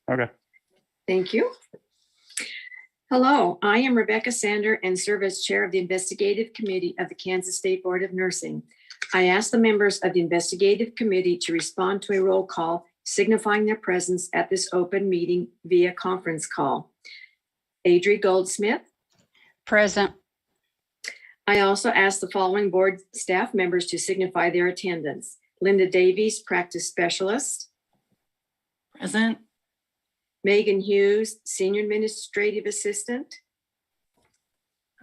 Okay. Thank you. Hello, I am Rebecca Sander and serve as Chair of the Investigative Committee of the Kansas State Board of Nursing. I ask the members of the Investigative Committee to respond to a roll call signifying their presence at this open meeting via conference call. Adri Goldsmith. Present. I also ask the following board staff members to signify their attendance. Linda Davies, Practice Specialist. Present. Megan Hughes, Senior Administrative Assistant.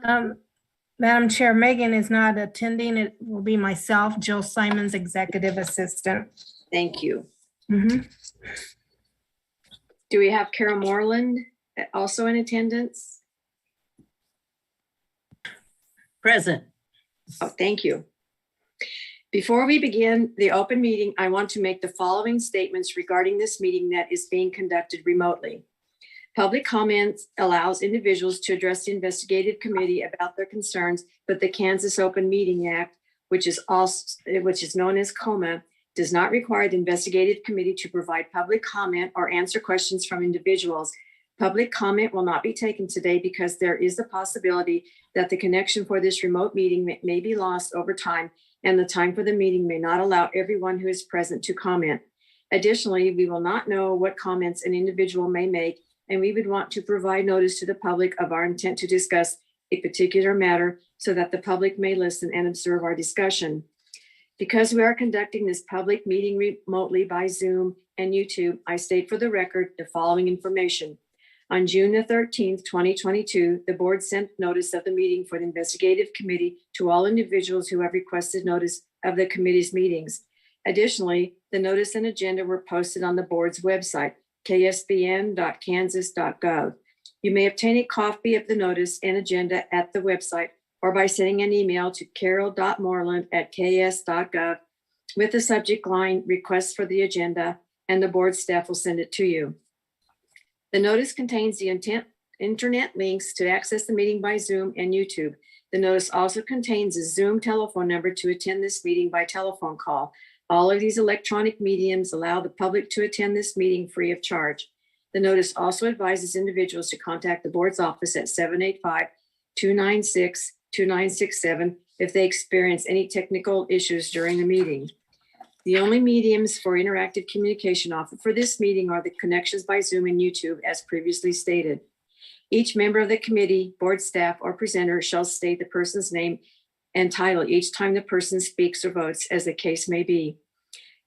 Madam Chair, Megan is not attending. It will be myself, Jill Simons, Executive Assistant. Thank you. Mhm. Do we have Carol Moreland also in attendance? Present. Oh, thank you. Before we begin the open meeting, I want to make the following statements regarding this meeting that is being conducted remotely. Public comments allows individuals to address the investigative committee about their concerns, but the Kansas Open Meeting Act, which is known as COMA, does not require the investigative committee to provide public comment or answer questions from individuals. Public comment will not be taken today because there is the possibility that the connection for this remote meeting may be lost over time, and the time for the meeting may not allow everyone who is present to comment. Additionally, we will not know what comments an individual may make, and we would want to provide notice to the public of our intent to discuss a particular matter so that the public may listen and observe our discussion. Because we are conducting this public meeting remotely by Zoom and YouTube, I state for the record the following information. On June the 13th, 2022, the board sent notice of the meeting for the investigative committee to all individuals who have requested notice of the committee's meetings. Additionally, the notice and agenda were posted on the board's website, ksbn.kansas.gov. You may obtain a copy of the notice and agenda at the website or by sending an email to carol.moreland@ks.gov with the subject line request for the agenda, and the board staff will send it to you. The notice contains the internet links to access the meeting by Zoom and YouTube. The notice also contains a Zoom telephone number to attend this meeting by telephone call. All of these electronic mediums allow the public to attend this meeting free of charge. The notice also advises individuals to contact the board's office at 785-296-2967 if they experience any technical issues during the meeting. The only mediums for interactive communication offered for this meeting are the connections by Zoom and YouTube, as previously stated. Each member of the committee, board staff, or presenter shall state the person's name and title each time the person speaks or votes, as the case may be.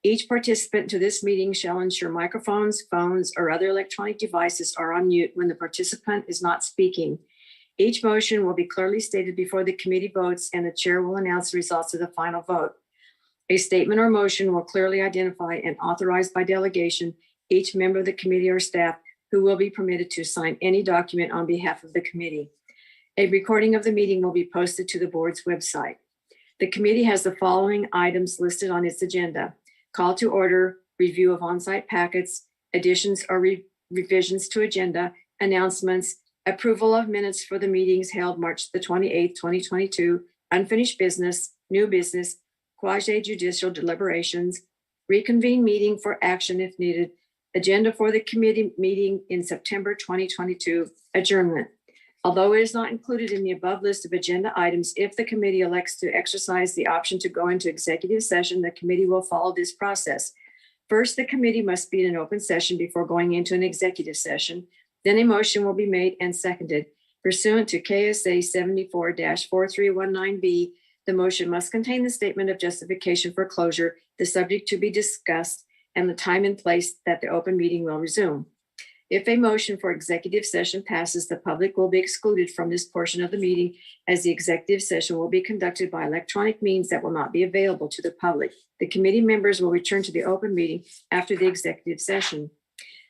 Each participant to this meeting shall ensure microphones, phones, or other electronic devices are on mute when the participant is not speaking. Each motion will be clearly stated before the committee votes, and the chair will announce the results of the final vote. A statement or motion will clearly identify and authorize by delegation each member of the committee or staff who will be permitted to sign any document on behalf of the committee. A recording of the meeting will be posted to the board's website. The committee has the following items listed on its agenda: call to order, review of on-site packets, additions or revisions to agenda, announcements, approval of minutes for the meetings held March the 28th, 2022, unfinished business, new business, quasi-judicial deliberations, reconvene meeting for action if needed, agenda for the committee meeting in September 2022, adjournment. Although it is not included in the above list of agenda items, if the committee elects to exercise the option to go into executive session, the committee will follow this process. First, the committee must be in an open session before going into an executive session. Then a motion will be made and seconded. Pursuant to KSA 74-4319B, the motion must contain the statement of justification for closure, the subject to be discussed, and the time and place that the open meeting will resume. If a motion for executive session passes, the public will be excluded from this portion of the meeting, as the executive session will be conducted by electronic means that will not be available to the public. The committee members will return to the open meeting after the executive session.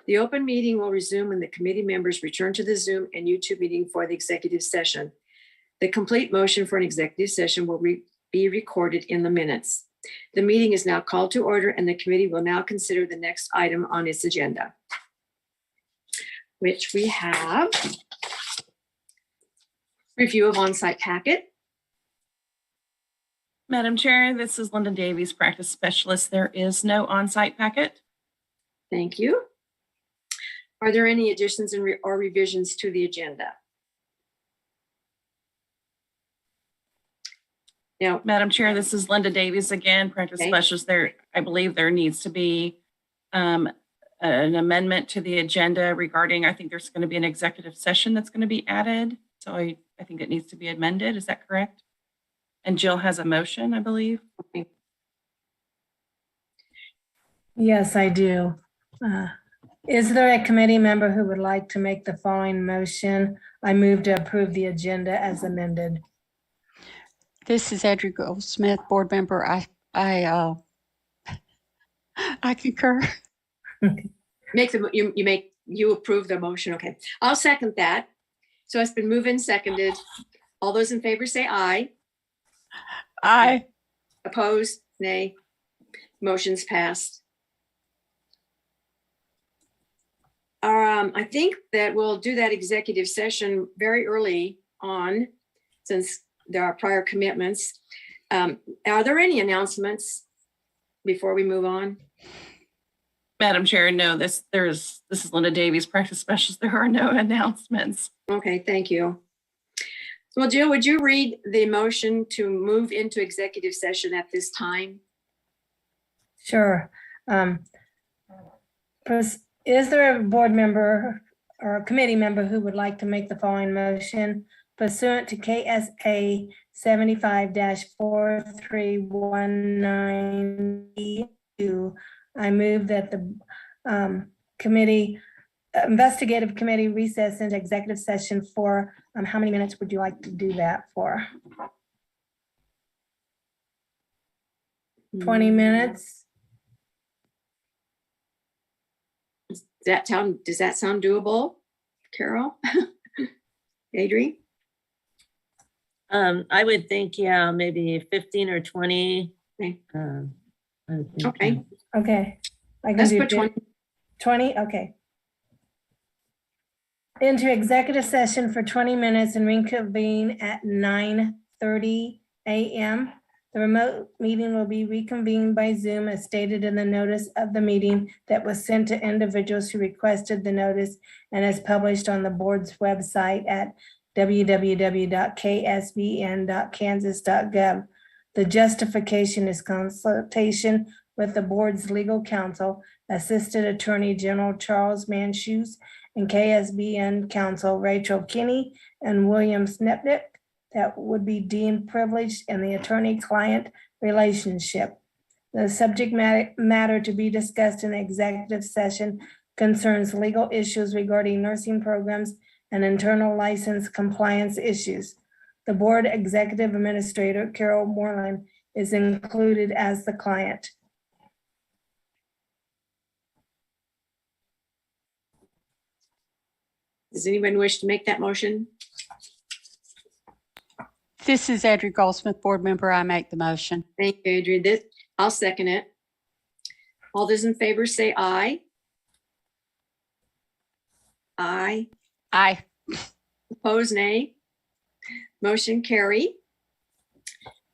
The open meeting will resume when the committee members return to the Zoom and YouTube meeting for the executive session. The complete motion for an executive session will be recorded in the minutes. The meeting is now called to order, and the committee will now consider the next item on its agenda, which we have review of on-site packet. Madam Chair, this is Linda Davies, Practice Specialist. There is no on-site packet. Thank you. Are there any additions or revisions to the agenda? Now, Madam Chair, this is Linda Davies again, practice Okay. specialist. There, I believe there needs to be an amendment to the agenda regarding, I think there's going to be an executive session that's going to be added. So I think it needs to be amended. Is that correct? And Jill has a motion, I believe. Yes, I do. Is there a committee member who would like to make the following motion? I move to approve the agenda as amended. This is Adri Goldsmith, board member. I concur. you approve the motion. Okay, I'll second that. So it's been moved and seconded. All those in favor say aye. Aye. Opposed, nay. Motion's passed. I think that we'll do that executive session very early on, since there are prior commitments. Are there any announcements before we move on? Madam Chair, no, this is Linda Davies, practice specialist. There are no announcements. Okay, thank you. Well, Jill, would you read the motion to move into executive session at this time? Sure. Is there a board member or a committee member who would like to make the following motion pursuant to KSA 75-4319? I move that the investigative committee recess into executive session for, how many minutes would you like to do that for? 20 minutes? Does that sound doable, Carol? Adri? I would think, yeah, maybe 15 or 20. Okay. I would think, Okay, Okay. I can let's do put 20. 20, okay. Into executive session for 20 minutes and reconvene at 9:30 a.m. The remote meeting will be reconvened by Zoom as stated in the notice of the meeting that was sent to individuals who requested the notice and is published on the board's website at www.ksbn.kansas.gov. The justification is consultation with the board's legal counsel, Assistant Attorney General Charles Manshus, and KSBN counsel Rachel Kinney and William Snepnick, that would be deemed privileged in the attorney-client relationship. The subject matter to be discussed in the executive session concerns legal issues regarding nursing programs and internal license compliance issues. The board executive administrator, Carol Moreland, is included as the client. Does anyone wish to make that motion? This is Adri Goldsmith, board member. I make the motion. Thank you, Adri. I'll second it. All those in favor say aye. Aye. Aye. Opposed, nay. Motion carry.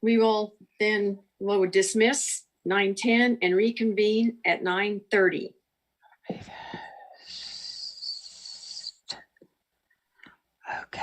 We will then, we'll dismiss 9:10 and reconvene at 9:30. Okay.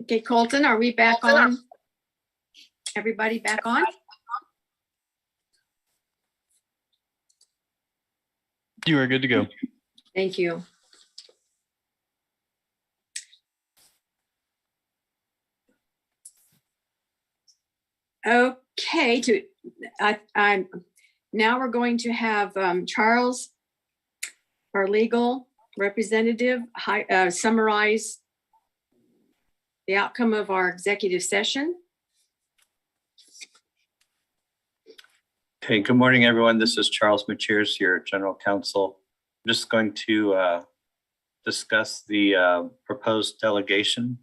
Okay, Colton, are we back on? Everybody back on? You are good to go. Thank you. Okay, now we're going to have Charles, our legal representative, summarize the outcome of our executive session. Okay, good morning, everyone. This is Charles Macheers, your general counsel. I'm just going to discuss the proposed delegation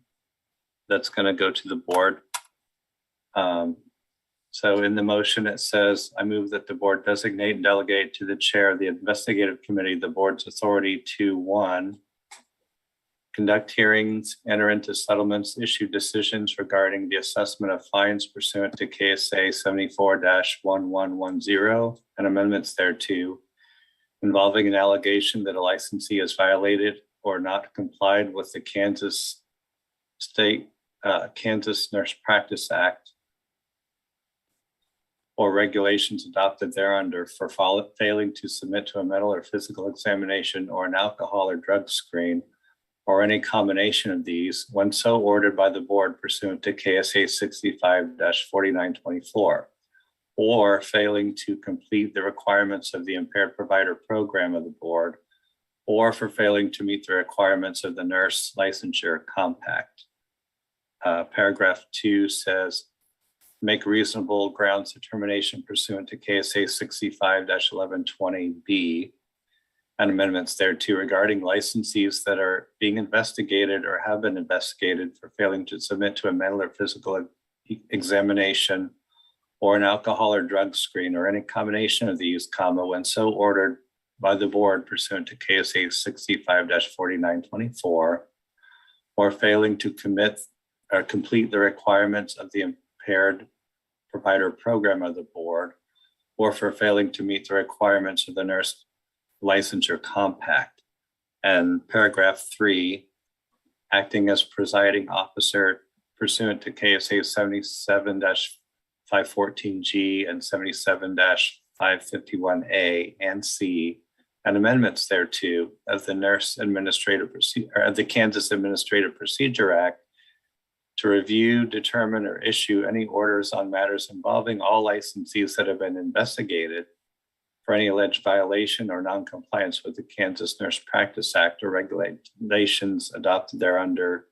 that's going to go to the board. So in the motion, it says, I move that the board designate and delegate to the chair of the investigative committee the board's authority to, 1, conduct hearings, enter into settlements, issue decisions regarding the assessment of fines pursuant to KSA 74-1110 and amendments thereto, involving an allegation that a licensee has violated or not complied with the Kansas Nurse Practice Act or regulations adopted thereunder for failing to submit to a mental or physical examination or an alcohol or drug screen, or any combination of these, when so ordered by the board pursuant to KSA 65-4924, or failing to complete the requirements of the impaired provider program of the board, or for failing to meet the requirements of the nurse licensure compact. Paragraph 2 says, make reasonable grounds determination pursuant to KSA 65-1120B and amendments thereto regarding licensees that are being investigated or have been investigated for failing to submit to a mental or physical examination or an alcohol or drug screen or any combination of these, when so ordered by the board pursuant to KSA 65-4924, or failing to commit or complete the requirements of the impaired provider program of the board, or for failing to meet the requirements of the nurse licensure compact. And paragraph 3, acting as presiding officer pursuant to KSA 77-514G and 77-551A and C, and amendments thereto of the the Kansas Administrative Procedure Act, to review, determine, or issue any orders on matters involving all licensees that have been investigated for any alleged violation or noncompliance with the Kansas Nurse Practice Act or regulations adopted thereunder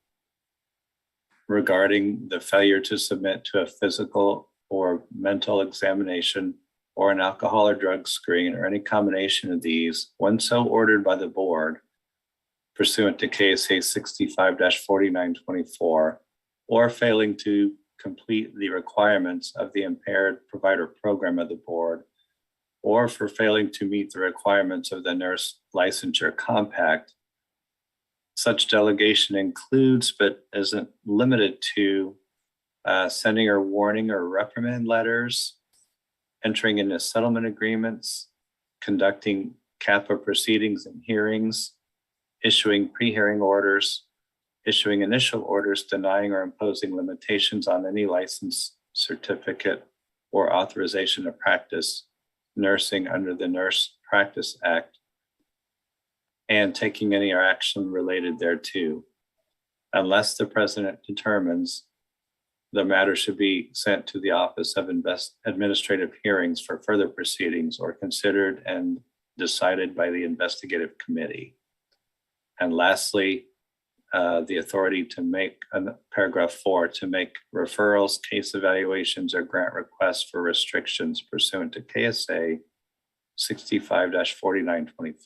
regarding the failure to submit to a physical or mental examination or an alcohol or drug screen or any combination of these, when so ordered by the board pursuant to KSA 65-4924, or failing to complete the requirements of the impaired provider program of the board, or for failing to meet the requirements of the nurse licensure compact. Such delegation includes, but isn't limited to, sending or warning or reprimand letters, entering into settlement agreements, conducting CAPA proceedings and hearings, issuing pre-hearing orders, issuing initial orders denying or imposing limitations on any license, certificate, or authorization to practice nursing under the Nurse Practice Act, and taking any action related thereto, unless the president determines the matter should be sent to the Office of Administrative Hearings for further proceedings or considered and decided by the investigative committee. And lastly, the authority to make, paragraph 4, to make referrals, case evaluations, or grant requests for restrictions pursuant to KSA 65-4924.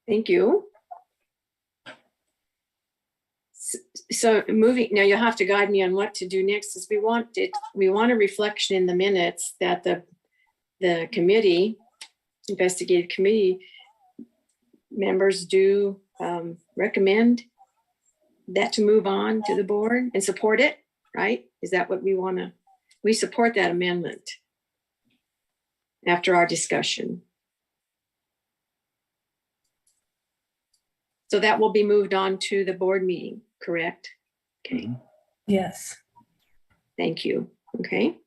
Thank you. So moving, now you'll have to guide me on what to do next, is we want a reflection in the minutes that the committee, investigative committee members do recommend that to move on to the board and support it, right? Is that what we want to, we support that amendment after our discussion. So that will be moved on to the board meeting, correct? Okay, Yes. thank you. Okay.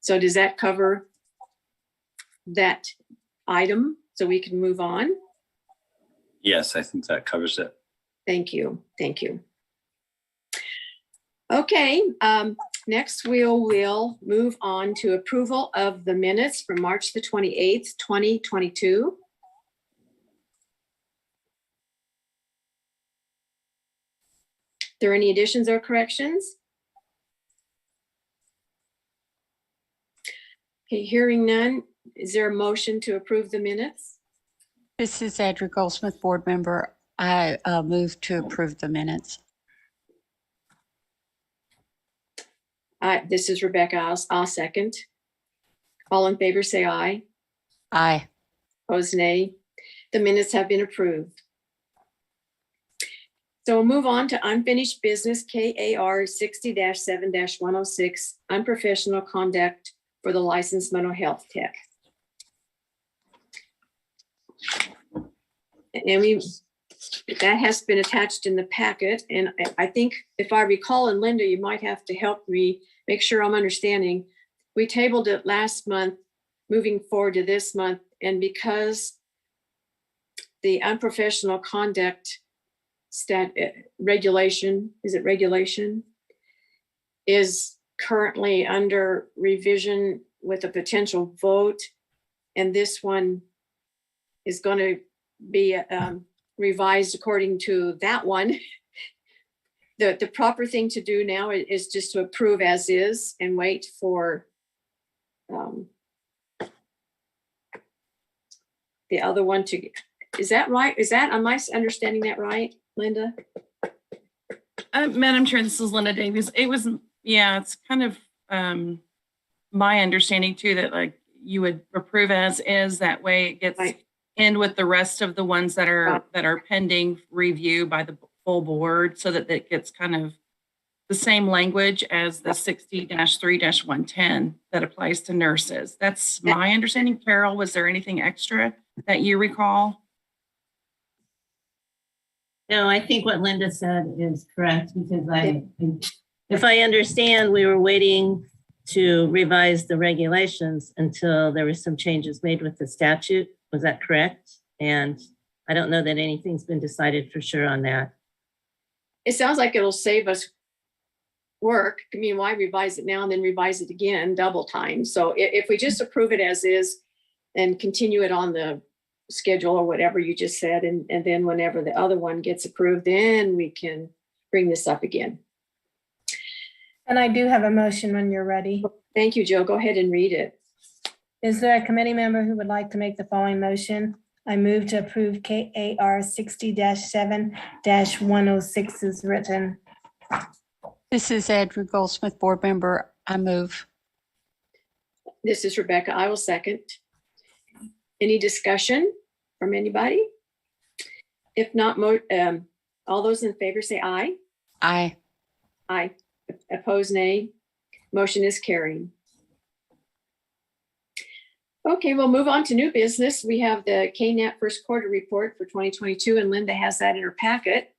So does that cover that item so we can move on? Yes, I think that covers it. Thank you. Thank you. Okay, next we'll move on to approval of the minutes from March the 28th, 2022. There any additions or corrections? Okay, hearing none, is there a motion to approve the minutes? This is Adrienne Goldsmith, board member. I move to approve the minutes. This is Rebecca. I'll second. All in favor, say aye. Aye. Opposed, nay. The minutes have been approved. So we'll move on to unfinished business, KAR 60-7-106, unprofessional conduct for the licensed mental health tech. And that has been attached in the packet. And I think if I recall, and Linda, you might have to help me make sure I'm understanding. We tabled it last month, moving forward to this month. And because the unprofessional conduct regulation is currently under revision with a potential vote, and this one is going to be revised according to that one. The proper thing to do now is just to approve as is and wait for the other one to. Is that right? Am I understanding that right, Linda? Madam Chair, this is Linda Davies. It's kind of my understanding too, that like you would approve as is, that way it gets in with the rest of the ones that are pending review by the full board, so that it gets kind of the same language as the 60-3-110 that applies to nurses. That's my understanding. Carol, was there anything extra that you recall? No, I think what Linda said is correct, because if I understand, we were waiting to revise the regulations until there were some changes made with the statute. Was that correct? And I don't know that anything's been decided for sure on that. It sounds like it'll save us work. I mean, why revise it now and then revise it again double time? So if we just approve it as is and continue it on the schedule or whatever you just said, and then whenever the other one gets approved, then we can bring this up again. And I do have a motion when you're ready. Thank you, Jill. Go ahead and read it. Is there a committee member who would like to make the following motion? I move to approve KAR 60-7-106 as written. This is Adrienne Goldsmith, board member. I move. This is Rebecca. I will second. Any discussion from anybody? If not, all those in favor say aye. Aye. Aye. Opposed, nay. Motion is carried. Okay, we'll move on to new business. We have the KNAP first quarter report for 2022, and Linda has that in her packet.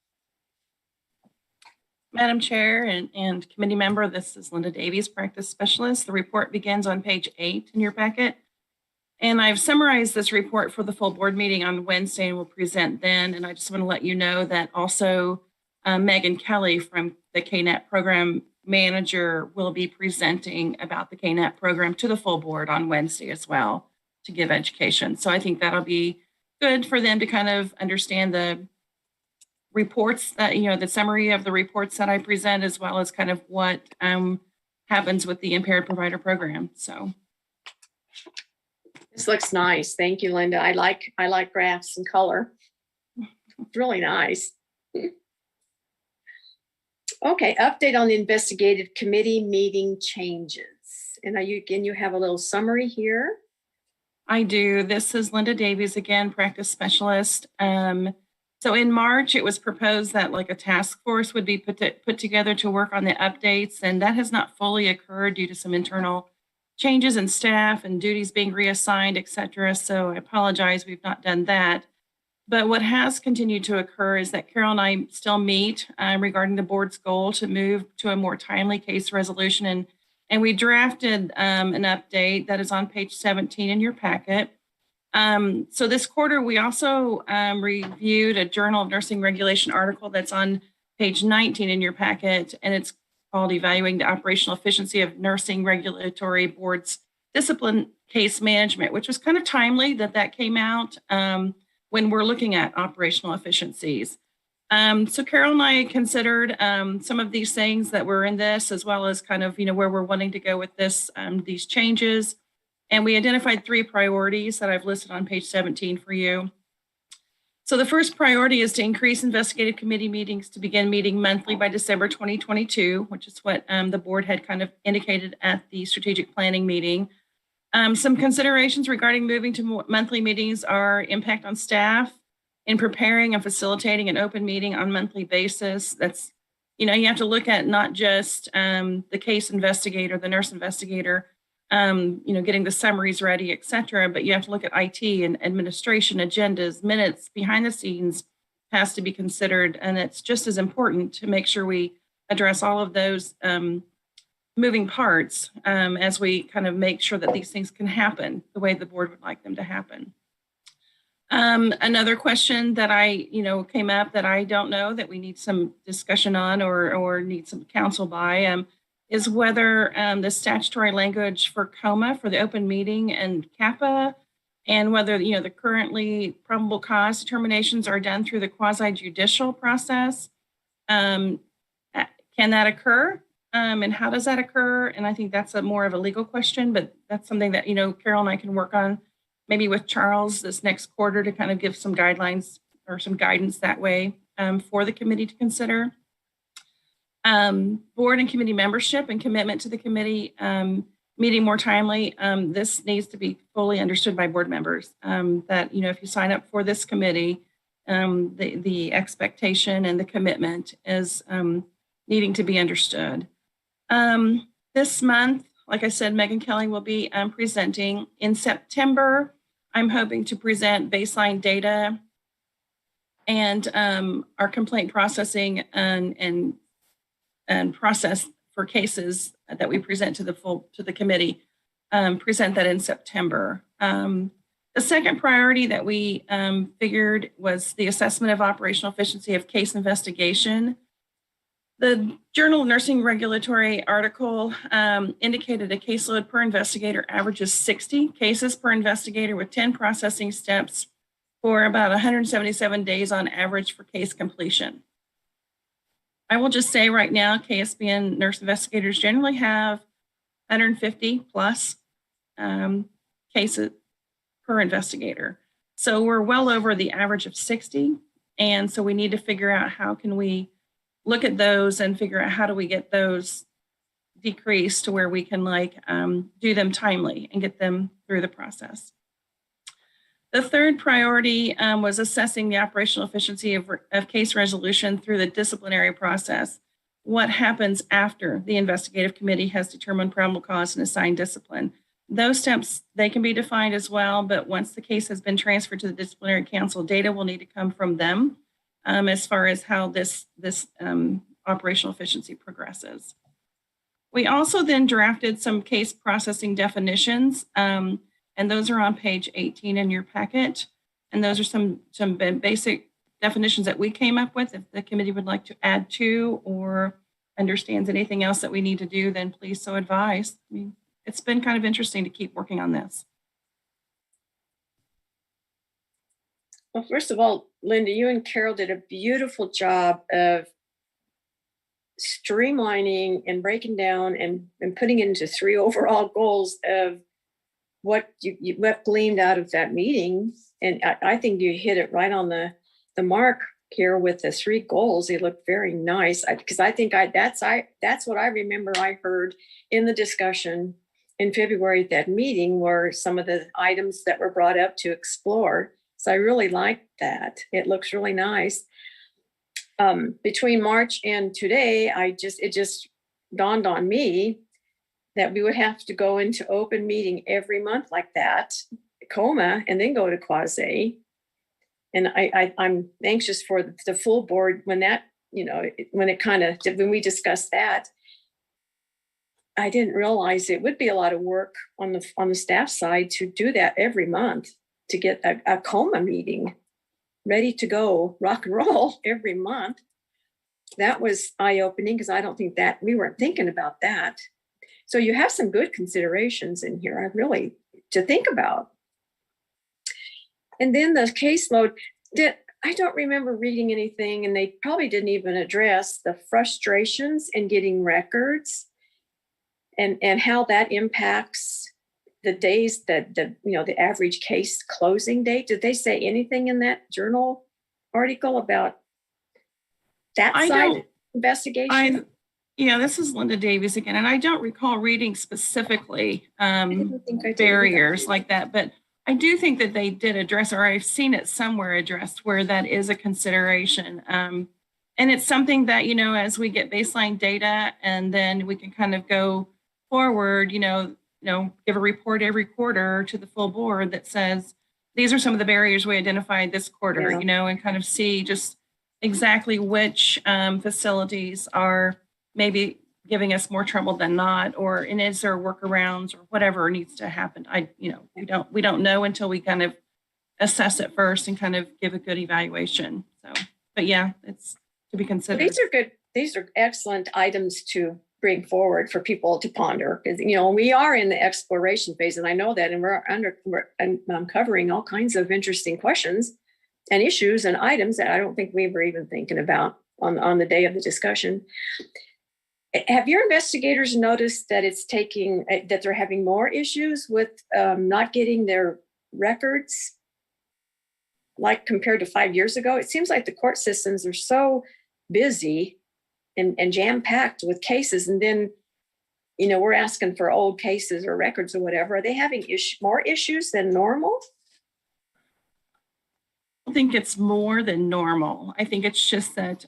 Madam Chair and committee member, this is Linda Davies, practice specialist. The report begins on page 8 in your packet. And I've summarized this report for the full board meeting on Wednesday and will present then. And I just want to let you know that also Megan Kelly from the KNAP program manager will be presenting about the KNAP program to the full board on Wednesday as well to give education. So I think that'll be good for them to kind of understand the reports that, the summary of the reports that I present, as well as kind of what happens with the impaired provider program. So. This looks nice. Thank you, Linda. I like graphs and color. It's really nice. Okay, update on the investigative committee meeting changes. And you have a little summary here. I do. This is Linda Davies again, practice specialist. So in March, it was proposed that like a task force would be put together to work on the updates, and that has not fully occurred due to some internal changes in staff and duties being reassigned, et cetera. So I apologize, we've not done that. But what has continued to occur is that Carol and I still meet regarding the board's goal to move to a more timely case resolution. And we drafted an update that is on page 17 in your packet. So this quarter, we also reviewed a Journal of Nursing Regulation article that's on page 19 in your packet, and it's called Evaluating the Operational Efficiency of Nursing Regulatory Board's Discipline Case Management, which was kind of timely that came out when we're looking at operational efficiencies. So Carol and I considered some of these things that were in this, as well as kind of, where we're wanting to go with this, these changes. And we identified 3 priorities that I've listed on page 17 for you. So the first priority is to increase investigative committee meetings to begin meeting monthly by December 2022, which is what the board had kind of indicated at the strategic planning meeting. Some considerations regarding moving to monthly meetings are impact on staff in preparing and facilitating an open meeting on a monthly basis. That's, you have to look at not just the case investigator, the nurse investigator, getting the summaries ready, et cetera, but you have to look at IT and administration, agendas, minutes, behind the scenes has to be considered. And it's just as important to make sure we address all of those moving parts as we kind of make sure that these things can happen the way the board would like them to happen. Another question that came up that I don't know that we need some discussion on or need some counsel by is whether the statutory language for COMA for the open meeting and CAPA, and whether the currently probable cause determinations are done through the quasi-judicial process. Can that occur? And how does that occur? And I think that's more of a legal question, but that's something that, Carol and I can work on maybe with Charles this next quarter to kind of give some guidelines or some guidance that way for the committee to consider. Board and committee membership and commitment to the committee meeting more timely. This needs to be fully understood by board members that, if you sign up for this committee, the expectation and the commitment is needing to be understood. This month, like I said, Megan Kelly will be presenting. In September, I'm hoping to present baseline data and our complaint processing and process for cases that we present to the committee, present that in September. The second priority that we figured was the assessment of operational efficiency of case investigation. The Journal of Nursing Regulatory article indicated a caseload per investigator averages 60 cases per investigator with 10 processing steps for about 177 days on average for case completion. I will just say right now, KSBN nurse investigators generally have 150 plus cases per investigator. So we're well over the average of 60. And so we need to figure out how can we look at those and figure out how do we get those decreased to where we can do them timely and get them through the process. The third priority was assessing the operational efficiency of case resolution through the disciplinary process. What happens after the investigative committee has determined probable cause and assigned discipline? Those steps, they can be defined as well, but once the case has been transferred to the disciplinary council, data will need to come from them as far as how this operational efficiency progresses. We also then drafted some case processing definitions, and those are on page 18 in your packet. And those are some basic definitions that we came up with. If the committee would like to add to or understands anything else that we need to do, then please so advise. I mean, it's been kind of interesting to keep working on this. Well, first of all, Linda, you and Carol did a beautiful job of streamlining and breaking down and putting into 3 overall goals of what what gleamed out of that meeting. And I think you hit it right on the mark here with the 3 goals. They look very nice because I think that's what I remember I heard in the discussion in February at that meeting were some of the items that were brought up to explore. So I really like that. It looks really nice. Between March and today, it just dawned on me that we would have to go into open meeting every month like that, coma, and then go to quasi. And I'm anxious for the full board when that, when we discussed that, I didn't realize it would be a lot of work on the staff side to do that every month, to get a coma meeting ready to go, rock and roll every month. That was eye-opening, because I don't think that we weren't thinking about that. So you have some good considerations in here, I really, to think about. And then the caseload, I don't remember reading anything, and they probably didn't even address the frustrations in getting records and how that impacts the days that the average case closing date. Did they say anything in that journal article about that side investigation? This is Linda Davies again, and I don't recall reading specifically didn't think I did barriers either. like that, but I do think that they did address, or I've seen it somewhere addressed, where that is a consideration. And it's something that, as we get baseline data, and then we can kind of go forward, give a report every quarter to the full board that says, these are some of the barriers we identified this quarter, Yeah. and kind of see just exactly which facilities are maybe giving us more trouble than not, and is there workarounds or whatever needs to happen. We don't know until we kind of assess it first and kind of give a good evaluation. So, but yeah, it's to be considered. These are good. These are excellent items to bring forward for people to ponder, because we are in the exploration phase, and I know that, and I'm covering all kinds of interesting questions and issues and items that I don't think we were even thinking about on the day of the discussion. Have your investigators noticed that that they're having more issues with not getting their records, like compared to 5 years ago? It seems like the court systems are so busy and jam-packed with cases, and then we're asking for old cases or records or whatever. Are they having more issues than normal? I think it's more than normal. I think it's just that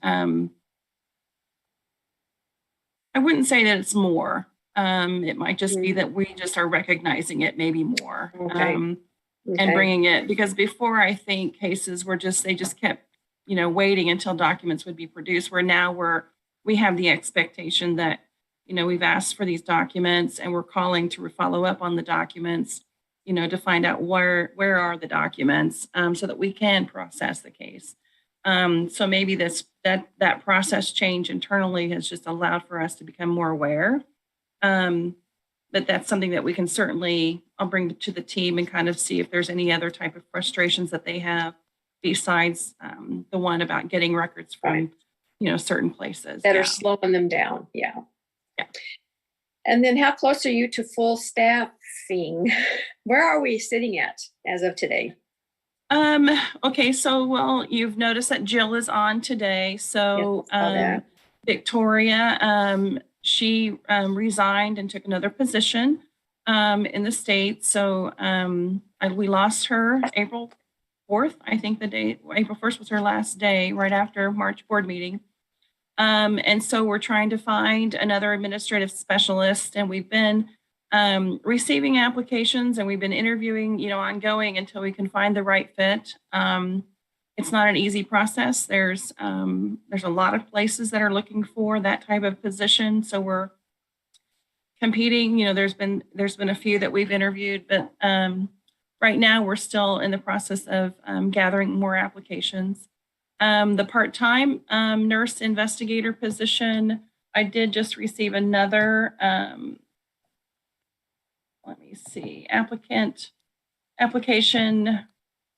I wouldn't say that it's more. It might just be that we just are recognizing it maybe more. Okay. And bringing it, because before, I think cases were they just kept, waiting until documents would be produced, where now we have the expectation that, we've asked for these documents, and we're calling to follow up on the documents, to find out where are the documents, so that we can process the case. So maybe that process change internally has just allowed for us to become more aware. But that's something that we can I'll bring to the team and kind of see if there's any other type of frustrations that they have besides the one about getting records from, certain places. That are slowing them down. Yeah. And then how close are you to full staffing? Where are we sitting at as of today? Okay, so, you've noticed that Jill is on today. So, Yes, I saw that. Victoria, she resigned and took another position in the state. So we lost her April 4th. I think April 1st was her last day, right after March board meeting. And so we're trying to find another administrative specialist, and we've been receiving applications, and we've been interviewing, ongoing until we can find the right fit. It's not an easy process. There's a lot of places that are looking for that type of position. So we're competing. There's been a few that we've interviewed, but right now we're still in the process of gathering more applications. The part-time nurse investigator position, I did just receive another, let me see, application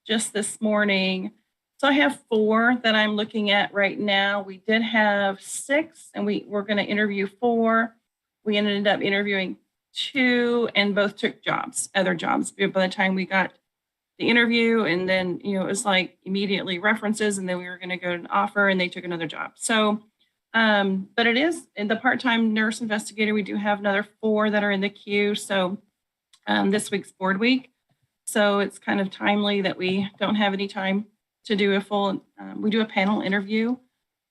just this morning. So I have 4 that I'm looking at right now. We did have 6, and we're going to interview 4. We ended up interviewing 2, and both took other jobs. By the time we got the interview, and then, it was like immediately references, and then we were going to go to an offer, and they took another job. So, but it is in the part-time nurse investigator. We do have another 4 that are in the queue. So this week's board week. So it's kind of timely that we don't have any time to do we do a panel interview.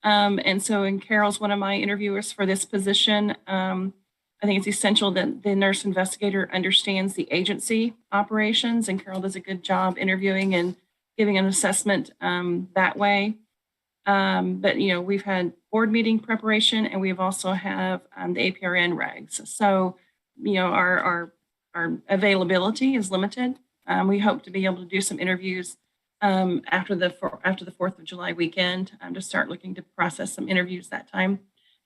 And Carol's one of my interviewers for this position. I think it's essential that the nurse investigator understands the agency operations, and Carol does a good job interviewing and giving an assessment that way. But, you know, we've had board meeting preparation, and we've also have the APRN regs. So, you know, our availability is limited. We hope to be able to do some interviews after the 4th of July weekend to start looking to process some interviews that time.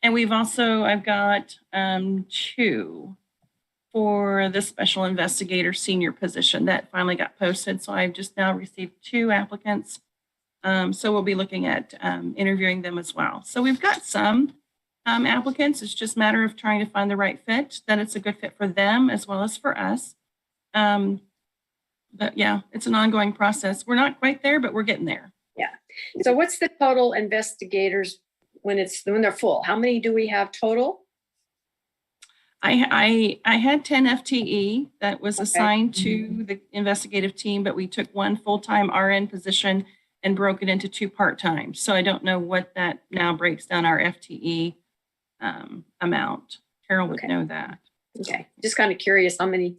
And I've got 2 for the special investigator senior position that finally got posted. So I've just now received 2 applicants. So we'll be looking at interviewing them as well. So we've got some applicants. It's just a matter of trying to find the right fit, that it's a good fit for them as well as for us. But yeah, it's an ongoing process. We're not quite there, but we're getting there. Yeah. So what's the total investigators when they're full? How many do we have total? I had 10 FTE that was assigned to the investigative team, but we took 1 full-time RN position and broke it into 2 part-time. So I don't know what that now breaks down our FTE amount. Carol would know that. Okay, just kind of curious how many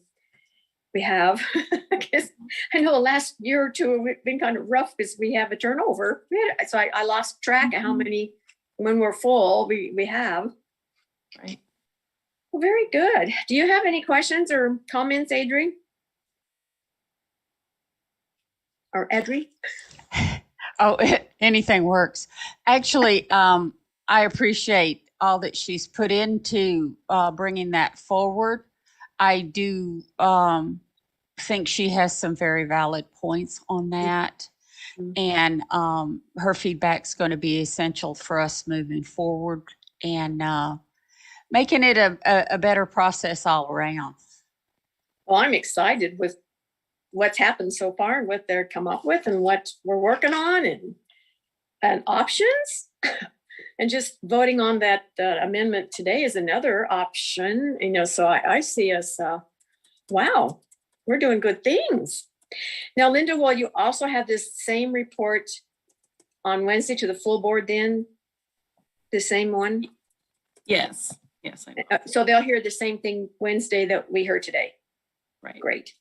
we have. Because I know the last year or 2 have been kind of rough because we have a turnover. So I lost track of how many, when we're full, we have. Right. Well, very good. Do you have any questions or comments, Adri? Or Edri? Oh, anything works. Actually, I appreciate all that she's put into bringing that forward. I do think she has some very valid points on that. And her feedback's going to be essential for us moving forward and making it a better process all around. Well, I'm excited with what's happened so far and what they're come up with and what we're working on and options. And just voting on that amendment today is another option, you know, so I see us, wow, we're doing good things. Now, Linda, will you also have this same report on Wednesday to the full board then? The same one? Yes. Yes. I will. So they'll hear the same thing Wednesday that we heard today. Right. Great.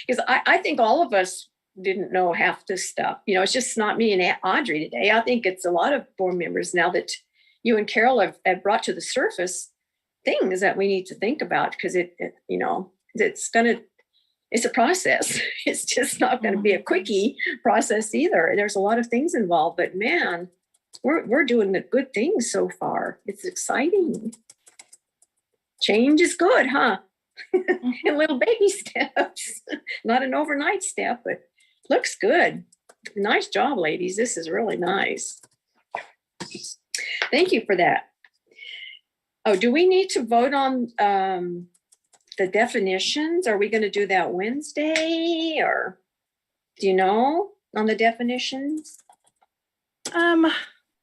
Because I think all of us didn't know half this stuff. You know, it's just not me and Audrey today. I think it's a lot of board members now that you and Carol have brought to the surface things that we need to think about, because it you know, it's a process. It's just not going to be a quickie process either. There's a lot of things involved, but man, we're doing the good things so far. It's exciting. Change is good, huh? In little baby steps, not an overnight step, but looks good. Nice job, ladies. This is really nice. Thank you for that. Oh, do we need to vote on the definitions? Are we going to do that Wednesday, or do you know on the definitions?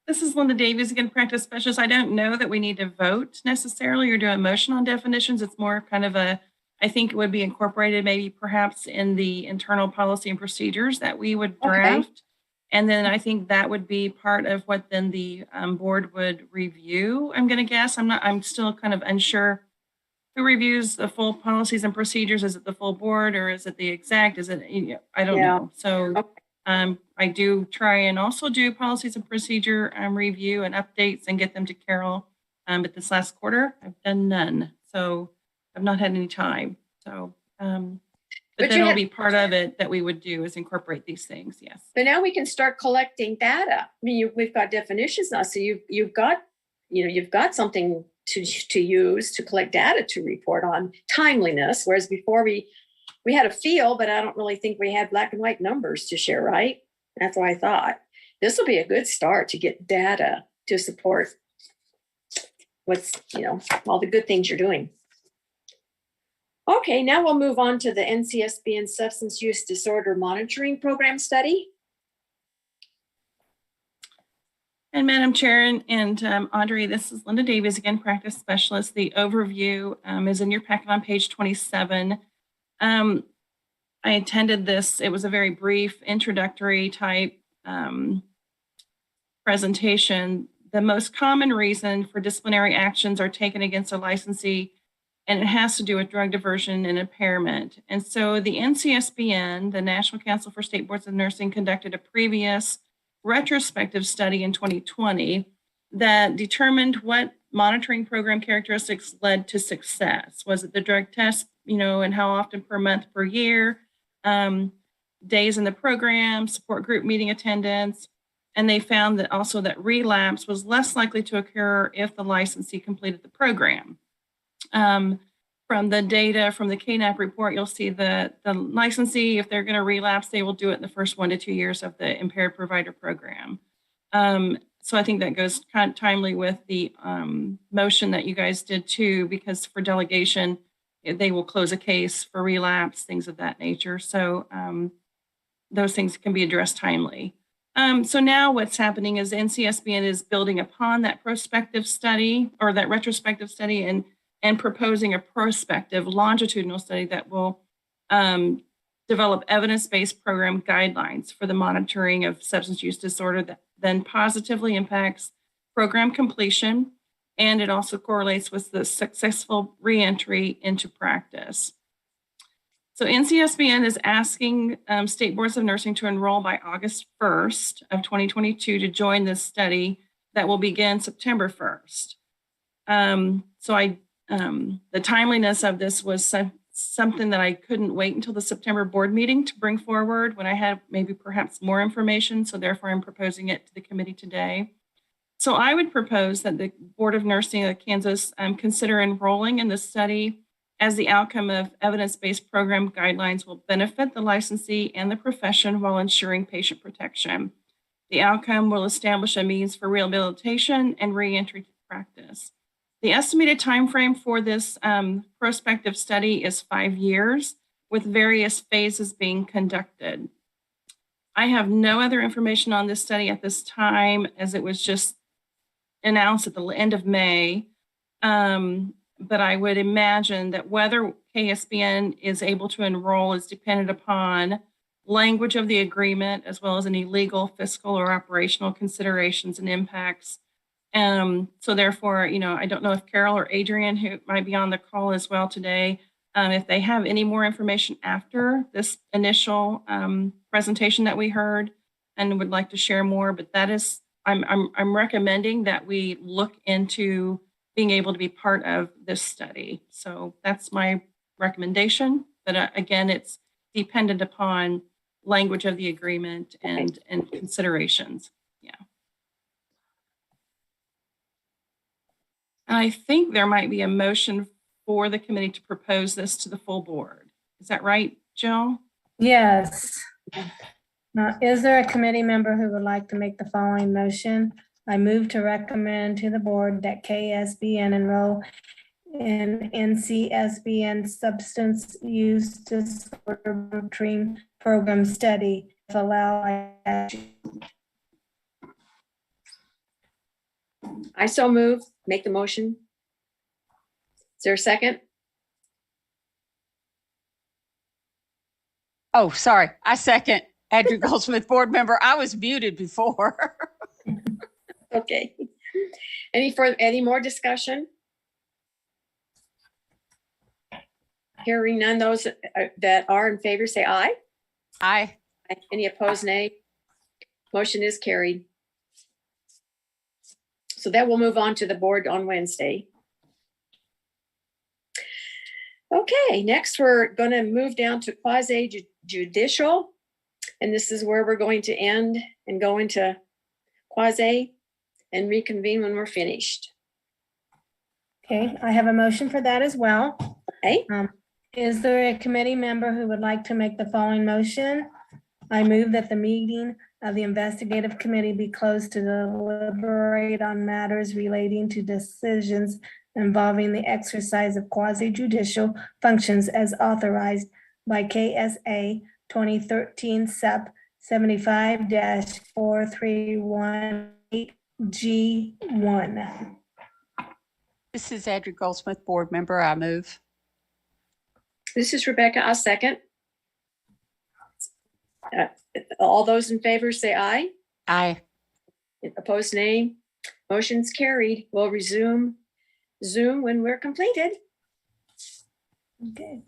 This is Linda Davies, again, practice specialist. I don't know that we need to vote necessarily or do a motion on definitions. It's more kind of I think it would be incorporated maybe perhaps in the internal policy and procedures that we would draft. Okay. And then I think that would be part of what then the board would review, I'm going to guess. I'm still kind of unsure who reviews the full policies and procedures. Is it the full board or is it the exec? Is it, I don't know. So I do try and also do policies and procedure review and updates and get them to Carol. But this last quarter, I've done none. So I've not had any time. So, but that'll be part of it that we would do is incorporate these things. Yes. But now we can start collecting data. I mean, we've got definitions now. So you've got something to use to collect data to report on timeliness. Whereas before we had a feel, but I don't really think we had black and white numbers to share, right? That's what I thought. This will be a good start to get data to support what's, all the good things you're doing. Okay, now we'll move on to the NCSB and Substance Use Disorder Monitoring Program study. And Madam Chair and Audrey, this is Linda Davies, again, practice specialist. The overview is in your packet on page 27. I attended this. It was a very brief introductory type presentation. the most common reason for disciplinary actions are taken against a licensee, and it has to do with drug diversion and impairment. And so the NCSBN, the National Council for State Boards of Nursing, conducted a previous retrospective study in 2020 that determined what monitoring program characteristics led to success. Was it the drug test, and how often per month, per year, days in the program, support group meeting attendance, and they found that also that relapse was less likely to occur if the licensee completed the program. From the data from the KNAP report, you'll see that the licensee, if they're going to relapse, they will do it in the first 1 to 2 years of the impaired provider program. So I think that goes kind of timely with the motion that you guys did too, because for delegation, they will close a case for relapse, things of that nature. So those things can be addressed timely. So now what's happening is NCSBN is building upon that prospective study or that retrospective study and proposing a prospective longitudinal study that will develop evidence-based program guidelines for the monitoring of substance use disorder that then positively impacts program completion, and it also correlates with the successful reentry into practice. So NCSBN is asking state boards of nursing to enroll by August 1st of 2022 to join this study that will begin September 1st. The timeliness of this was something that I couldn't wait until the September board meeting to bring forward when I had maybe perhaps more information. So therefore I'm proposing it to the committee today. So I would propose that the Board of Nursing of Kansas consider enrolling in the study as the outcome of evidence-based program guidelines will benefit the licensee and the profession while ensuring patient protection. The outcome will establish a means for rehabilitation and reentry to practice. The estimated timeframe for this prospective study is 5 years, with various phases being conducted. I have no other information on this study at this time, as it was just announced at the end of May. But I would imagine that whether KSBN is able to enroll is dependent upon language of the agreement, as well as any legal, fiscal, or operational considerations and impacts. So therefore, I don't know if Carol or Adrian, who might be on the call as well today, if they have any more information after this initial presentation that we heard and would like to share more, but that is, I'm recommending that we look into being able to be part of this study. So that's my recommendation. But again, it's dependent upon language of the agreement and considerations. Yeah. I think there might be a motion for the committee to propose this to the full board. Is that right, Jill? Yes. Now, is there a committee member who would like to make the following motion? I move to recommend to the board that KSBN enroll in NCSBN substance use disorder monitoring program study if allowed. I so move, make the motion. Is there a second? Oh, sorry. I second Andrew Goldsmith, board member. I was muted before. Okay. Any more discussion? Hearing none, those that are in favor say aye. Aye. Any opposed, nay? Motion is carried. So that will move on to the board on Wednesday. Okay, next we're going to move down to quasi judicial. And this is where we're going to end and go into quasi and reconvene when we're finished. Okay, I have a motion for that as well. Okay. Is there a committee member who would like to make the following motion? I move that the meeting of the investigative committee be closed to deliberate on matters relating to decisions involving the exercise of quasi-judicial functions as authorized by KSA 2013 SEP 75-4318G1. This is Andrew Goldsmith, board member. I move. This is Rebecca. I'll second. All those in favor say aye. Aye. Opposed, nay. Motion's carried. We'll resume Zoom when we're completed. Okay.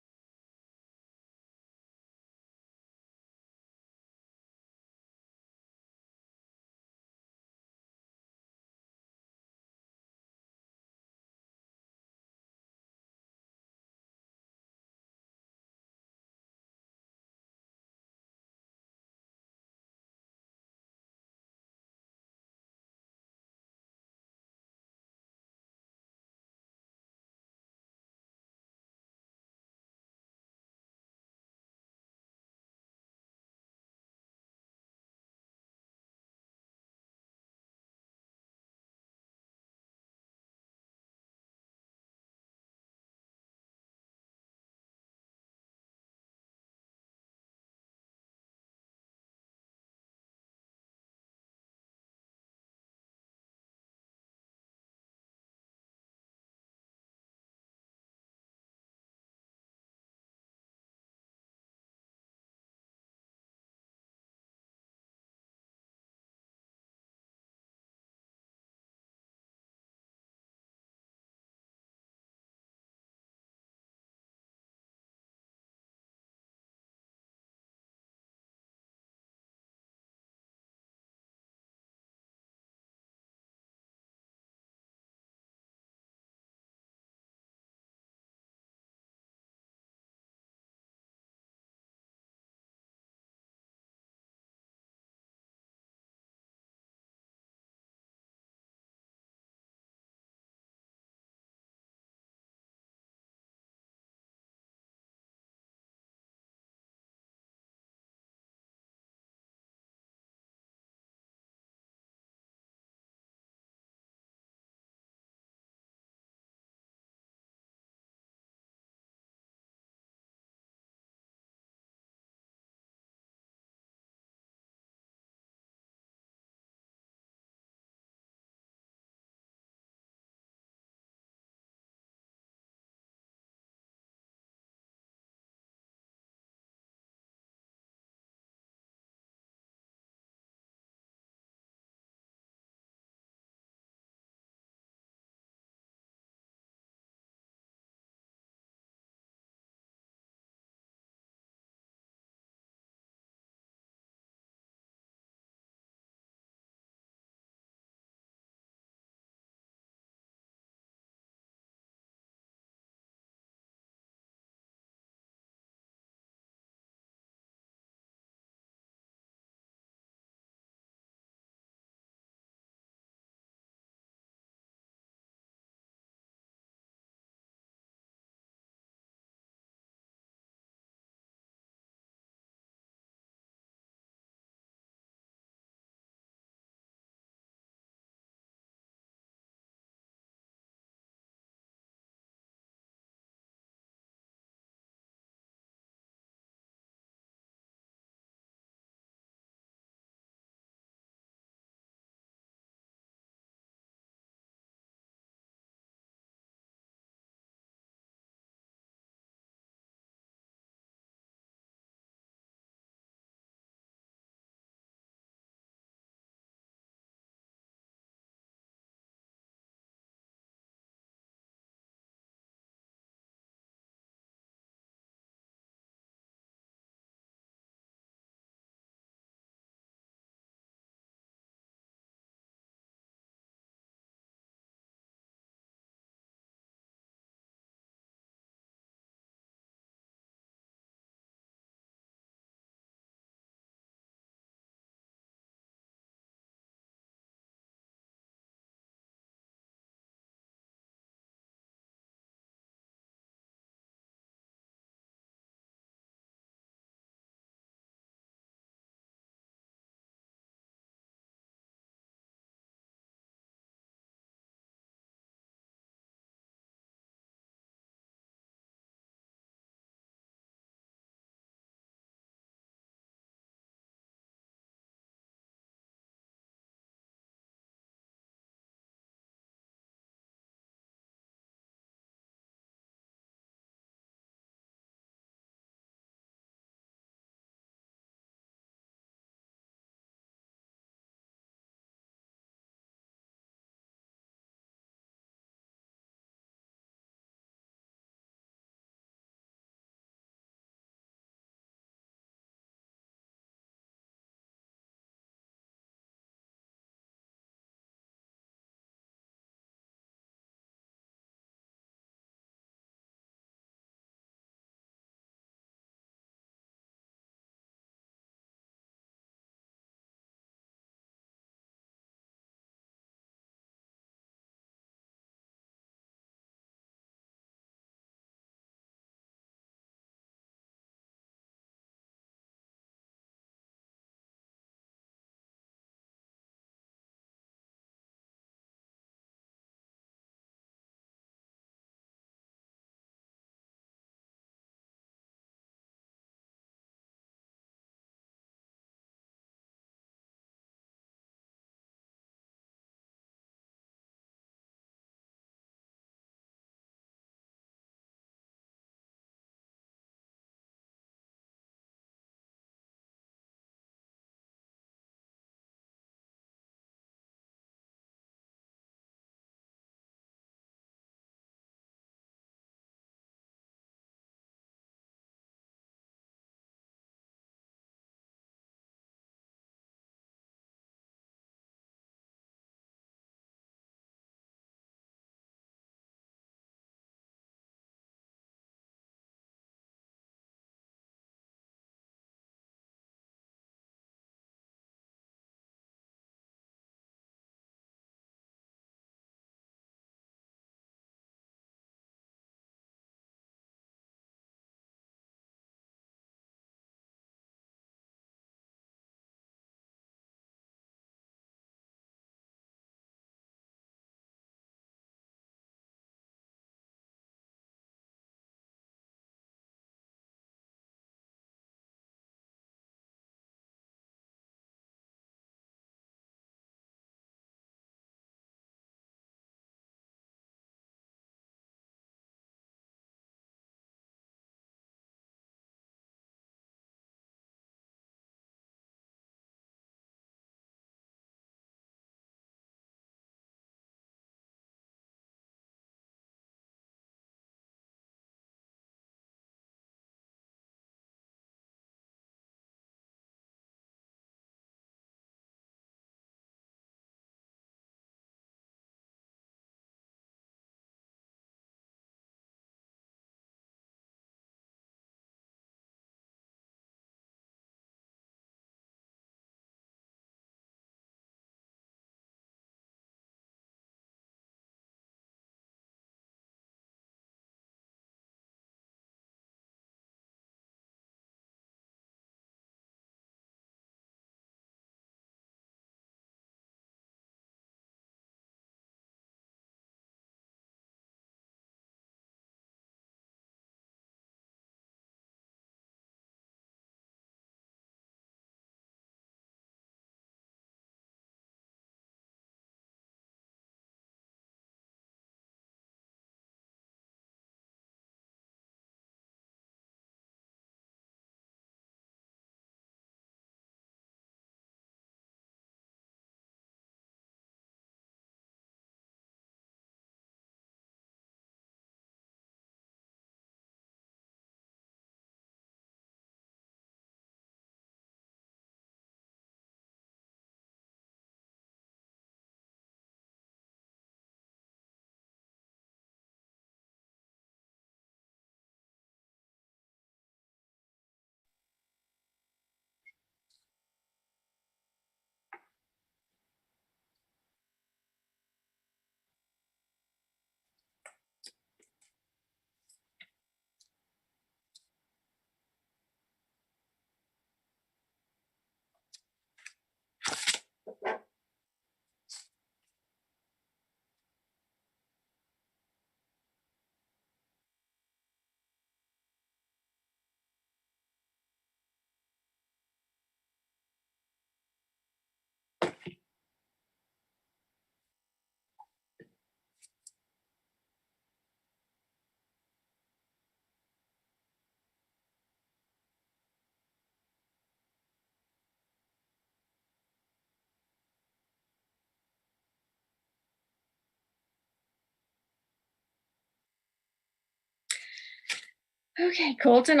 Okay, Colton,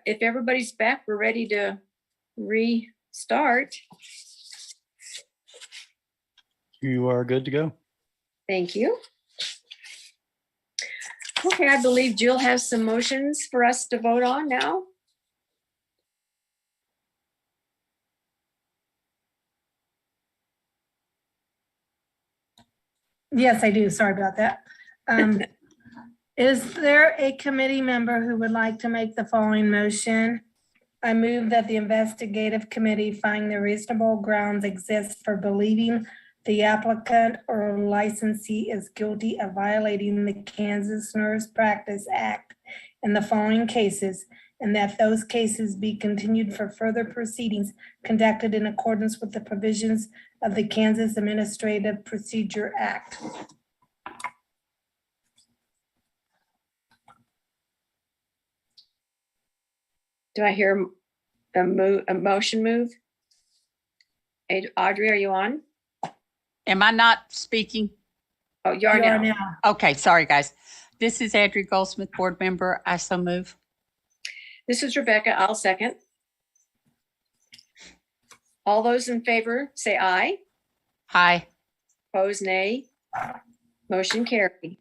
if everybody's back, we're ready to restart. You are good to go. Thank you. Okay, I believe Jill has some motions for us to vote on now. Yes, I do. Sorry about that. Is there a committee member who would like to make the following motion? I move that the investigative committee find the reasonable grounds exist for believing the applicant or licensee is guilty of violating the Kansas Nurse Practice Act in the following cases, and that those cases be continued for further proceedings conducted in accordance with the provisions of the Kansas Administrative Procedure Act. Do I hear a motion move? Audrey, are you on? Am I not speaking? Oh, you are You are now. now. Okay, sorry, guys. This is Andrew Goldsmith, board member. I so move. This is Rebecca. I'll second. All those in favor, say aye. Aye. Opposed, nay. Motion carried.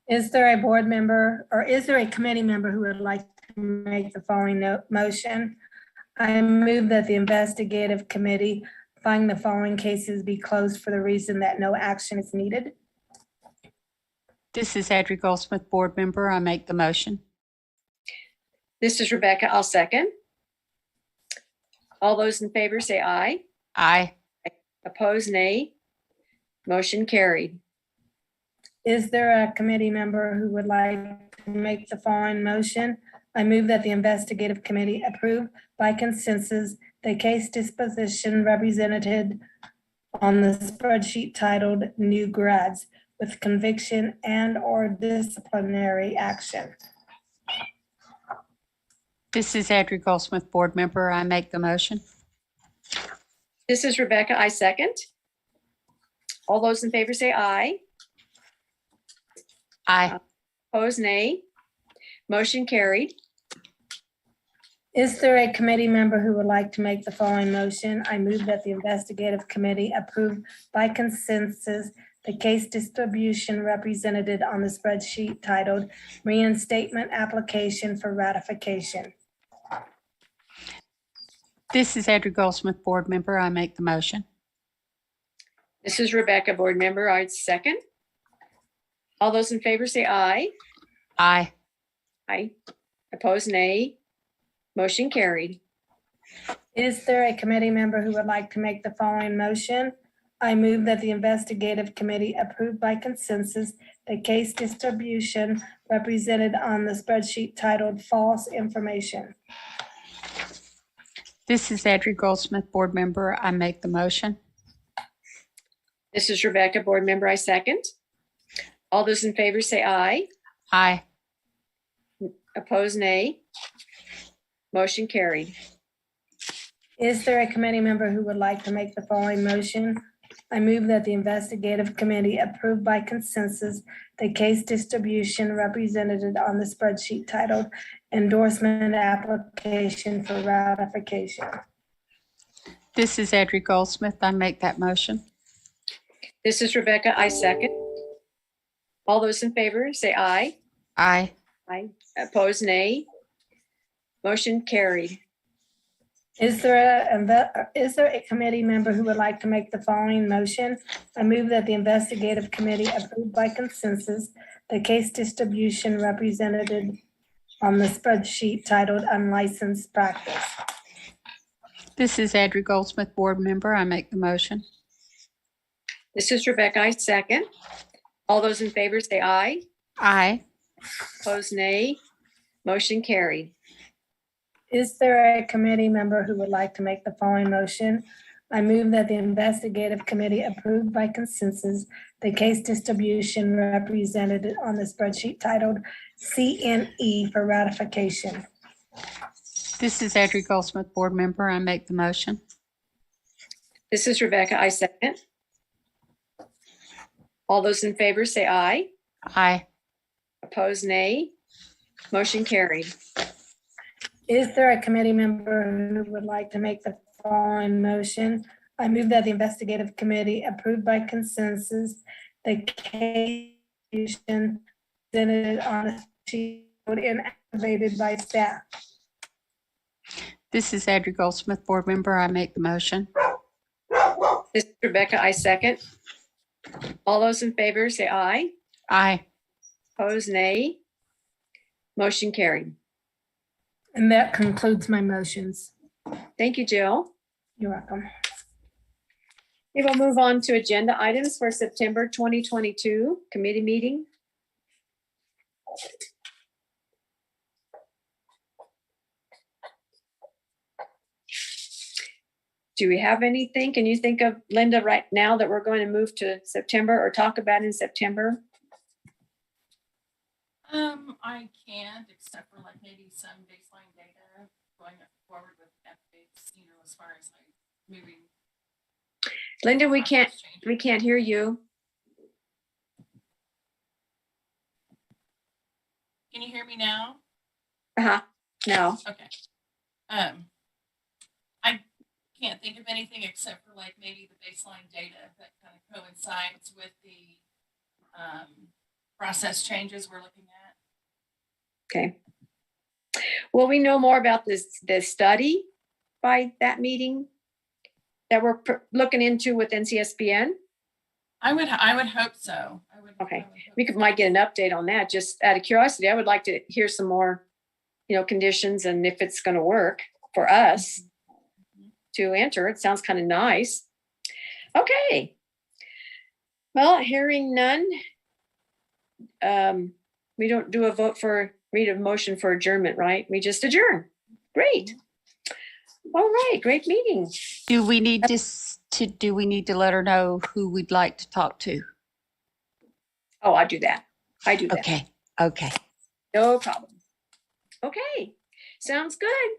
Is there a board member or is there a committee member who would like to make the following motion? I move that the investigative committee find the following cases be closed for the reason that no action is needed. This is Andrew Goldsmith, board member. I make the motion. This is Rebecca. I'll second. All those in favor, say aye. Aye. Opposed, nay. Motion carried. Is there a committee member who would like to make the following motion? I move that the investigative committee approve by consensus the case disposition represented on the spreadsheet titled New Grads with conviction and or disciplinary action. This is Andrew Goldsmith, board member. I make the motion. This is Rebecca. I second. All those in favor say aye. Aye. Opposed, nay. Motion carried. Is there a committee member who would like to make the following motion? I move that the investigative committee approve by consensus the case distribution represented on the spreadsheet titled Reinstatement Application for Ratification. This is Andrew Goldsmith, board member. I make the motion. This is Rebecca, board member. I second. All those in favor say aye. Aye. Aye. Opposed, nay. Motion carried. Is there a committee member who would like to make the following motion? I move that the investigative committee approve by consensus the case distribution represented on the spreadsheet titled False Information. This is Andrew Goldsmith, board member. I make the motion. This is Rebecca, board member. I second. All those in favor say aye. Aye. Opposed, nay. Motion carried. Is there a committee member who would like to make the following motion? I move that the investigative committee approve by consensus the case distribution represented on the spreadsheet titled Endorsement Application for Ratification. This is Andrew Goldsmith. I make that motion. This is Rebecca. I second. All those in favor say aye. Aye. Aye. Opposed, nay. Motion carried. Is there a committee member who would like to make the following motion? I move that the investigative committee approve by consensus the case distribution represented on the spreadsheet titled Unlicensed Practice. This is Andrew Goldsmith, board member. I make the motion. This is Rebecca. I second. All those in favor say aye. Aye. Opposed, nay. Motion carried. Is there a committee member who would like to make the following motion? I move that the investigative committee approve by consensus the case distribution represented on the spreadsheet titled CNE for ratification. This is Andrew Goldsmith, board member. I make the motion. This is Rebecca. I second. All those in favor say aye. Aye. Opposed, nay. Motion carried. Is there a committee member who would like to make the following motion? I move that the investigative committee approved by consensus the case presented on a sheet and activated by staff. This is Audrey Goldsmith, board member. I make the motion. This is Rebecca, I second. All those in favor say aye. Aye. Opposed, nay. Motion carried. And that concludes my motions. Thank you, Jill. You're welcome. We will move on to agenda items for September 2022 committee meeting. Do we have anything? Can you think of, Linda, right now that we're going to move to September or talk about in September? I can't, except for like maybe some baseline data going forward with updates, as far as like moving. Linda, we can't changes. hear you. Can you hear me now? No. Okay. I can't think of anything except for like maybe the baseline data that kind of coincides with the process changes we're looking at. Okay. Will we know more about this study by that meeting that we're looking into with NCSBN? I would hope so. Okay. We might get an update on that. Just out of curiosity, I would like to hear some more, conditions and if it's going to work for us to enter. It sounds kind of nice. Okay. Well, hearing none, we don't do read a motion for adjournment, right? We just adjourn. Great. All right, great meeting. Do we need to let her know who we'd like to talk to? Oh, I do that. Okay. No problem. Okay, sounds good.